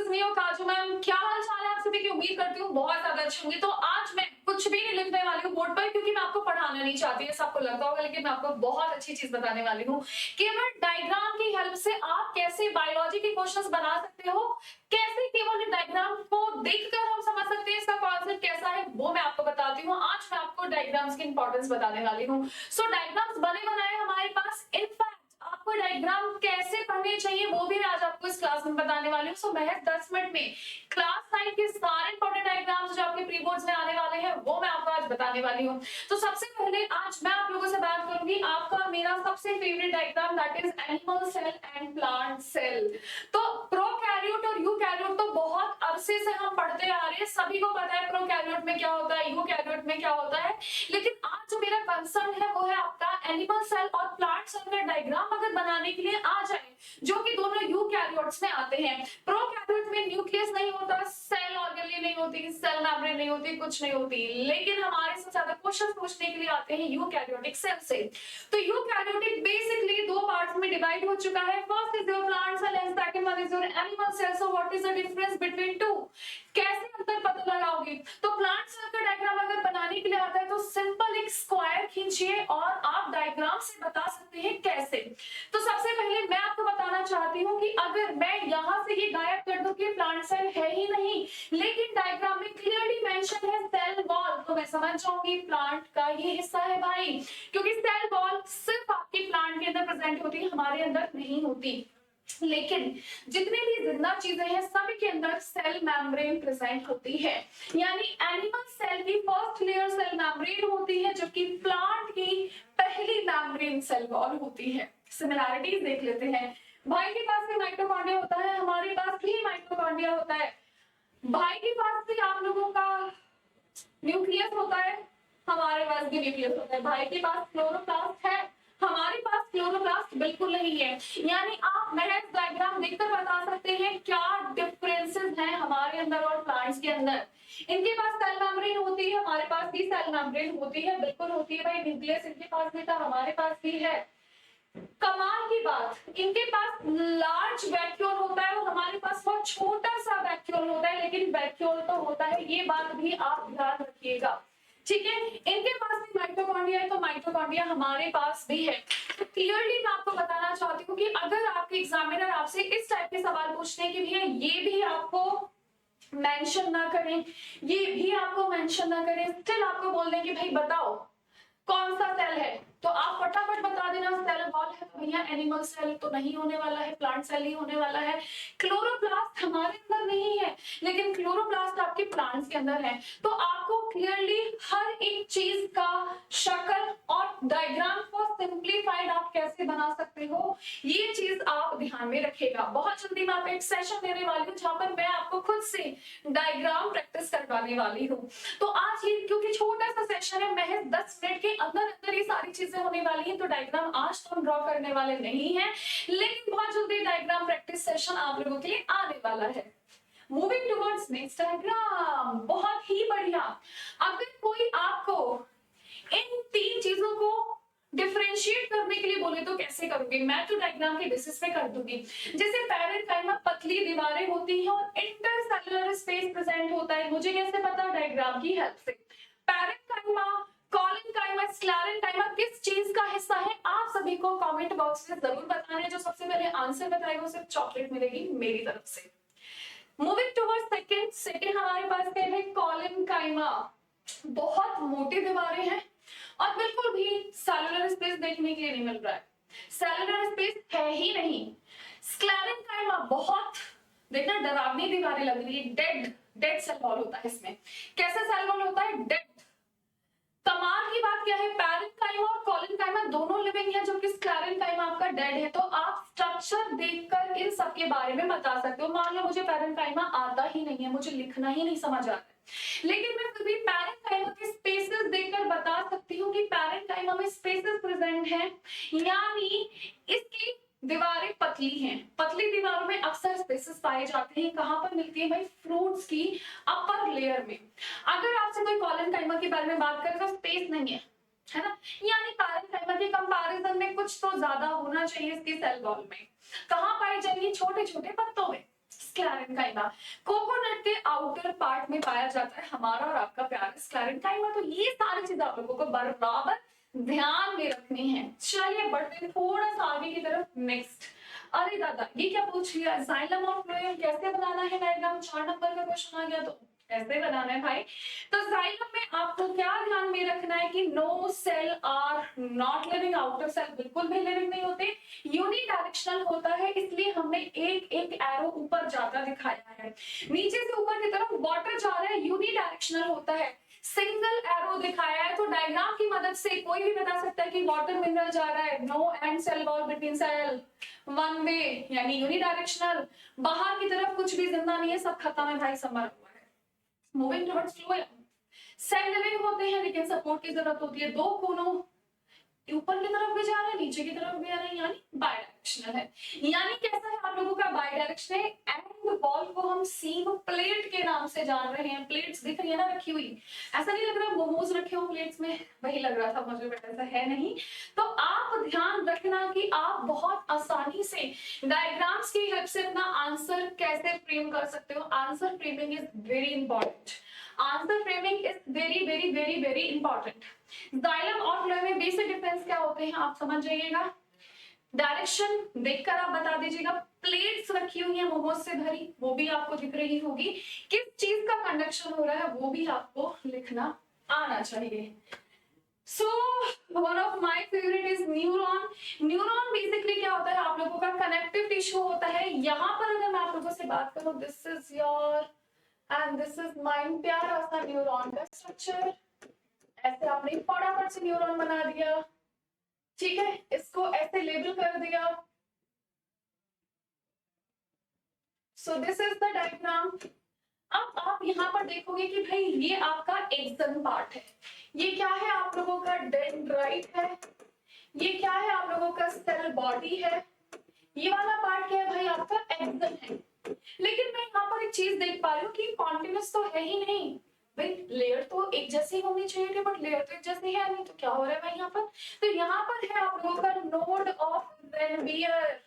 मी और काजू मैम, क्या हाल चाल है आप सभी की? उम्मीद करती हूँ बहुत ज्यादा अच्छी होंगी। तो आज मैं कुछ भी नहीं लिखने वाली हूँ बोर्ड पर, क्योंकि मैं आपको पढ़ाना नहीं चाहती, ऐसा आपको लगता होगा, लेकिन मैं आपको बहुत अच्छी चीज बताने वाली हूँ। केवल डायग्राम की हेल्प से आप कैसे बायोलॉजी के क्वेश्चंस बना सकते हो, कैसे केवल डायग्राम को देखकर हम समझ सकते हैं इसका कॉन्सेप्ट कैसा है, वो मैं आपको बताती हूँ। आज मैं आपको डायग्राम्स की इंपॉर्टेंस बताने वाली हूँ। सो डायग्राम्स बने बनाए हमारे पास, इनफैक्ट आपको डायग्राम कैसे पढ़ने चाहिए वो भी मैं आज आपको इस क्लास में बताने वाली हूँ। सो महज 10 मिनट में क्लास 9 के सारे इंपॉर्टेंट डायग्राम्स जो आपके प्री बोर्ड्स में आने वाले हैं वो मैं आपको आज बताने वाली हूँ। तो सबसे पहले आज मैं आप लोगों से बात करूंगी आपका मेरा सबसे favourite diagram, that is animal cell and plant cell. तो प्रोकैरियोट और यूकैरियोट तो बहुत अरसे से हम पढ़ते आ रहे हैं, सभी को पता है प्रोकैरियोट में क्या होता है, यूकैरियोट में क्या होता है। लेकिन आज जो मेरा कंसर्न है वो है आपका एनिमल सेल और प्लांट सेल का डायग्राम अगर बनाने के लिए आ जाए, जो कि दोनों यूकैरियोट्स में आते हैं। प्रोकैरियोट में न्यूक्लियस नहीं होता, सेल ऑर्गेनली नहीं होती, सेल मेम्ब्रेन नहीं होती, कुछ नहीं होती, लेकिन हमारे से ज्यादा क्वेश्चन पूछने के लिए आते हैं यूकैरियोटिक सेल से। तो यूकैरियोटिक बेसिकली दो पार्ट्स में डिवाइड हो चुका है। First is your plant cell and second one is your animal cell. So what is the difference between two? कैसे अंतर पता लगाओगे? तो प्लांट सेल का डायग्राम अगर बनाने के लिए आता है तो सिंपल एक स्क्वायर खींचिए और आप डायग्राम से बता सकते हैं कैसे। तो सबसे पहले मैं आपको बताना चाहती हूँ कि अगर मैं यहाँ से ये गायब कर दूं कि प्लांट सेल है ही नहीं, लेकिन डायग्राम में क्लियरली मेंशन है सेल वॉल, तो मैं समझ जाऊंगी प्लांट का ये हिस्सा है भाई, क्योंकि सेल वॉल सिर्फ आपके प्लांट के अंदर प्रेजेंट होती है, हमारे अंदर नहीं होती। लेकिन जितने भी जिंदा चीजें हैं सभी के अंदर सेल मेम्ब्रेन प्रेजेंट होती है। यानी एनिमल सेल की फर्स्ट लेयर सेल मेम्ब्रेन होती है, जबकि प्लांट की पहली मेम्ब्रेन सेल वॉल होती है। सिमिलैरिटीज देख लेते हैं। भाई के पास भी माइटोकॉन्ड्रिया होता है, हमारे पास भी माइटोकॉन्ड्रिया होता है। भाई के पास भी आप लोगों का न्यूक्लियस होता है, हमारे पास भी न्यूक्लियस होता है। भाई के पास क्लोरोप्लास्ट है, हमारे पास क्लोरोप्लास्ट बिल्कुल नहीं है। यानी आप महज डायग्राम देखकर बता सकते हैं क्या डिफरेंसेस हैं हमारे अंदर और प्लांट्स के अंदर। इनके पास सेल मेम्ब्रेन होती है, हमारे पास भी सेल मेम्ब्रेन होती है, बिल्कुल होती है भाई। न्यूक्लियस इनके पास भी था, हमारे पास भी है। कमाल की बात, इनके पास लार्ज वैक्यूल होता है और हमारे पास बहुत छोटा सा वैक्यूल होता है, लेकिन वैक्यूल तो होता है, ये बात भी आप ध्यान रखिएगा। ठीक है, इनके पास भी माइटोकॉन्ड्रिया है तो माइटोकॉन्ड्रिया हमारे पास भी है। तो क्लियरली मैं आपको बताना चाहती हूँ कि अगर आपके एग्जामिनर आपसे इस टाइप के सवाल पूछने के लिए ये भी आपको मेंशन ना करें, ये भी आपको मेंशन ना करें, स्टिल आपको बोल दें कि भाई बताओ कौन सा सेल है, तो आप फटाफट बता देना सेल वॉल है, तो भैया एनिमल सेल तो नहीं होने वाला है, प्लांट सेल ही होने वाला है। क्लोरोप्लास्ट हमारे अंदर नहीं है, लेकिन क्लोरोप्लास्ट आपके प्लांट्स के अंदर है। तो आपको क्लियरली हर एक चीज का शक्ल और डायग्राम को सिंप्लीफाइड आप कैसे बना सकते हो, ये चीज आप ध्यान में रखिएगा। बहुत जल्दी मैं आपको एक सेशन देने वाली हूँ जहां पर मैं आपको खुद से डायग्राम प्रैक्टिस करवाने वाली हूँ। तो आज ये क्योंकि छोटा सा सेशन है, महज 10 मिनट के अंदर अंदर ये सारी चीजें होने वाली हैं, तो डायग्राम आज तो हम ड्रॉ करने वाले नहीं हैं, लेकिन बहुत जल्दी डायग्राम प्रैक्टिस सेशन आप लोगों के लिए आने वाला है। मूविंग टुवर्ड्स नेक्स्ट डायग्राम, बहुत ही बढ़िया। अगर कोई आपको इन तीन चीजों को डिफरेंशिएट करने के लिए बोले तो कैसे करोगे? मैं तो डायग्राम के बेसिस पे कर दूंगी। जैसे पैरेन्काइमा पतली दीवारें होती हैं और इंटरसेलुलर स्पेस प्रेजेंट होता है, मुझे कैसे पता? डायग्राम की हेल्प से। पैरेन्काइमा, कॉलेनकाइमा, स्क्लेरेन्काइमा किस चीज का हिस्सा है? आप सभी को कमेंट बॉक्स में जरूर बताना है। जो सबसे पहले आंसर बताएगा उसे चॉकलेट मिलेगी मेरी तरफ से। मूविंग टुवर्ड्स सेकंड हमारे पास क्या है? कॉलेनकाइमा। बहुत मोटी दीवारें हैं और बिल्कुल भी सेलुलर स्पेस देखने के लिए नहीं मिल रहा है, सेलुलर स्पेस है ही नहीं। स्क्लेरेन्काइमा बहुत देखना डरावनी दीवारें लग रही है, डेड सेल वॉल होता है इसमें। कैसा सेल वॉल होता है? डेड। कमाल की बात क्या है, पैरेन्काइमा और कॉलेनकाइमा दोनों लिविंग है, जबकि स्क्लेरेन्काइमा आपका डेड है। तो आप स्ट्रक्चर देखकर इन सब के बारे में बता सकते हो। मान लो मुझे पैरेन्काइमा आता ही नहीं है, मुझे लिखना ही नहीं समझ आता, लेकिन मैं फिर भी पैरेन्काइमा के स्पेसेस देखकर बता सकती हूँ कि पैरेन्काइमा में स्पेसेस प्रेजेंट हैं, यानी इसकी दीवारें पतली हैं। पतली दीवारों में अक्सर स्पेसेस पाए जाते हैं, कहां पर मिलती है भाई? फ्रूट्स की अपर लेयर में। अगर आपसे कोई कॉलेनकाइमा के बारे में बात करे तो स्पेस नहीं है ना, यानी पैरेन्काइमा के कंपैरिजन में कुछ तो ज्यादा होना चाहिए इसके सेल वॉल में। कहां पाई जाएंगी? छोटे छोटे पत्तों में। स्क्लेरेंकाइमा। कोकोनट के आउटर पार्ट में पाया जाता है हमारा और आपका प्यारा स्क्लेरेंकाइमा। तो ये सारी चीजें आप लोगों को बराबर ध्यान में रखनी है। चलिए बढ़ते हैं थोड़ा सा आगे की तरफ। नेक्स्ट, अरे दादा ये क्या पूछ लिया, जाइलम और फ्लोएम कैसे बनाना है डायग्राम, 4 नंबर का क्वेश्चन आ गया। तो कैसे बनाना है भाई, तो जाइलम में आपको क्या ध्यान में रखना है कि no cell are not living, outer cell बिल्कुल भी लिविंग नहीं होते, यूनिडायरेक्शनल होता है, इसलिए हमने एक एक एरो ऊपर जाता दिखाया है। नीचे से ऊपर की तरफ वाटर जा रहा है, यूनिडायरेक्शनल होता है, सिंगल एरो दिखाया है। तो डायग्राम की मदद से कोई भी बता सकता है कि वाटर मिनरल जा रहा है, no and cell wall between cell, one way यानी यूनिडायरेक्शनल, बाहर की तरफ कुछ भी जिंदा नहीं है, सब खत्म है भाई, समर हुआ है। Moving towards phloem, cell living होते हैं लेकिन सपोर्ट की जरूरत होती है, दो कोनों ऊपर की तरफ भी जा रहे हैं नीचे की तरफ भी आ रहे हैं, यानी बायडायरेक्शनल है। यानी कैसा है आप लोगों का बायडायरेक्शनल है। एंड वॉल को हम सीम प्लेट के नाम से जान रहे हैं। प्लेट्स दिख रही है ना रखी हुई, ऐसा नहीं लग रहा मोमोज रखे हो प्लेट्स में, वही लग रहा था मुझे, बट ऐसा है नहीं। तो आप ध्यान रखना कि आप बहुत आसानी से डायग्राम्स की हेल्प से अपना आंसर कैसे फ्रेम कर सकते हो। Answer framing is very important, answer framing is very very very very important. Xylem और फ्लोएम में बेसिक डिफरेंस क्या होते हैं आप समझ जाइएगा। डायरेक्शन देखकर आप बता दीजिएगा। प्लेट्स रखी हुई है मोमोज से भरी, वो भी आपको दिख रही होगी। किस चीज का कंडक्शन हो रहा है वो भी आपको लिखना आना चाहिए। So one of my favourite is neuron. Neuron basically क्या होता है, आप लोगों का कनेक्टिव टिश्यू होता है। यहाँ पर अगर मैं आप लोगों से बात करूं, this is your and this is mine, प्यारा सा न्यूरॉन का स्ट्रक्चर। ऐसे आपने फटाफट से न्यूरॉन बना दिया, ठीक है, इसको ऐसे लेबल कर दिया। So this is the diagram. अब आप यहाँ पर देखोगे कि भाई ये आपका एक्सन पार्ट है, ये क्या है आप लोगों का डेंड्राइट है, ये क्या है आप लोगों का सेल बॉडी है, ये वाला पार्ट क्या है भाई आपका एक्सन है। लेकिन मैं यहाँ पर एक चीज देख पा रही हूँ कि कॉन्टिन्यूस तो है ही नहीं भाई, लेयर तो एक जैसी होनी चाहिए थी, बट लेयर तो एक जैसी है नहीं, तो क्या हो रहा है भाई यहाँ पर। तो यहाँ पर है आप लोगों का node of Ranvier.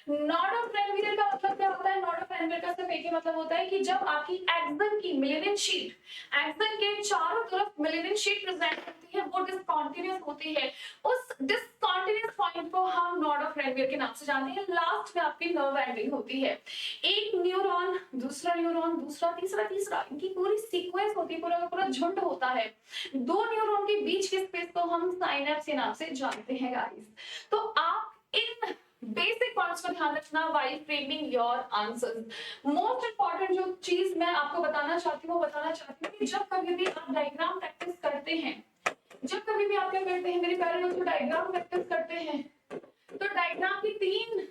Node of Ranvier का मतलब क्या होता है, नोड ऑफ रेनवियर का सिर्फ एक ही मतलब होता है कि जब आपकी एक्सन की मिलेनियन शीट, एक्सन के चारों तरफ मिलेनियन शीट प्रेजेंट करती है, वो डिसकंटीन्यूअस होती है, उस डिसकंटीन्यूअस पॉइंट को हम नोड ऑफ रेनवियर के नाम से जानते हैं। लास्ट में आपकी नर्व एंडिंग होती है, एक न्यूरॉन दूसरा न्यूरॉन दूसरा तीसरा तीसरा, इनकी पूरी सीक्वेंस होती है, पूरा का पूरा झुंड होता है। दो न्यूरॉन के बीच के स्पेस को हम साइनेप्स के नाम से जानते हैं गाइस। तो आप इन बेसिक पॉइंट्स को ध्यान रखना while framing your answers. Most important जो चीज मैं आपको बताना चाहती हूँ कि जब कभी भी आप डायग्राम प्रैक्टिस करते हैं, जब कभी भी आप क्या करते हैं मेरे प्यारे दोस्तों, डायग्राम प्रैक्टिस करते हैं, तो डायग्राम की 3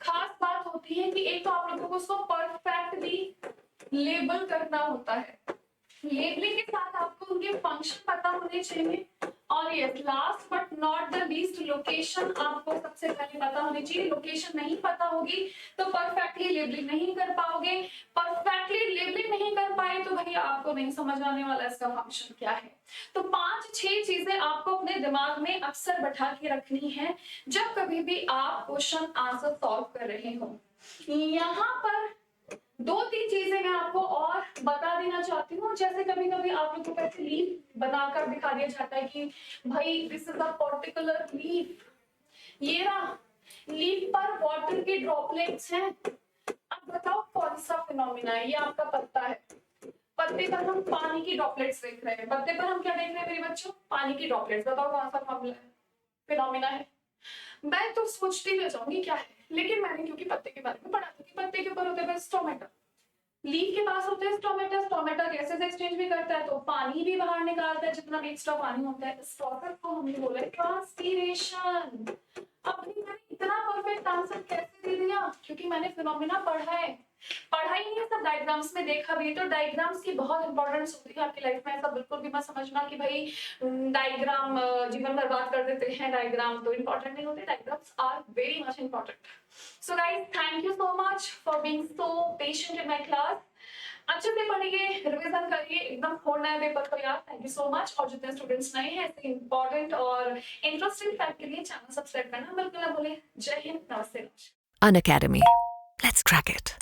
खास बात होती है कि एक तो आप लोगों को उसको परफेक्टली लेबल करना होता है, लेबलिंग के साथ आपको उनके फंक्शन पता होने चाहिए, और ये last but not the least location आपको सबसे पहले पता होनी चाहिए। लोकेशन नहीं पता होगी तो परफेक्टली लेबलिंग नहीं कर पाओगे, परफेक्टली लेबलिंग नहीं कर पाए तो भाई आपको नहीं समझ आने वाला इसका फंक्शन क्या है। तो 5-6 चीजें आपको अपने दिमाग में अक्सर बैठा के रखनी है जब कभी भी आप क्वेश्चन आंसर सॉल्व कर रहे हो। यहाँ पर 2-3 चीजें मैं आपको और बता देना चाहती हूँ। जैसे कभी कभी आप लोगों को ऐसे लीफ बनाकर दिखा दिया जाता है कि भाई this is a particular leaf, ये ना लीफ पर वाटर के ड्रॉपलेट्स हैं। अब बताओ कौन सा फिनोमिना है, ये आपका पत्ता है, पत्ते पर हम पानी की ड्रॉपलेट्स देख रहे हैं, पत्ते पर हम क्या देख रहे हैं मेरे बच्चों, पानी की ड्रॉपलेट्स। बताओ कौन सा फिनोमिना है। मैं तो सोचती रह जाऊंगी क्या है, लेकिन मैंने क्योंकि पत्ते के बारे में पढ़ा था कि पत्ते के ऊपर होते हैं स्टोमेटा, लीफ के पास होते हैं स्टोमेटा, स्टोमेटा गैसेस एक्सचेंज भी करता है तो पानी भी बाहर निकालता है, जितना भी एक्स्ट्रा पानी होता है। इस प्रोसेस को हमने बोला है ट्रांसपीरेशन। अब मैंने इतना परफेक्ट आंसर कैसे दे दिया, क्योंकि मैंने फिनोमिना पढ़ा है, पढ़ाई नहीं सब डायग्राम्स में देखा भी। तो डायग्राम्स की बहुत इंपॉर्टेंस होती है आपकी लाइफ में। ऐसा बिल्कुल भी मत समझना कि भाई डायग्राम जीवन बर्बाद कर देते हैं, डायग्राम तो इंपॉर्टेंट नहीं होते, diagrams are very much important. So guys thank you so much for being so patient in my class. अच्छे से पढ़िए, रिवीजन करिए, एकदम छोड़ना है पेपर को यार। Thank you so much. और जितने स्टूडेंट्स नए हैं ऐसे इंपॉर्टेंट और इंटरेस्टिंग फैक्ट के लिए चैनल सब्सक्राइब करना बिल्कुल ना भूलें। जय हिंद, नमस्ते। An Academy. Let's crack it.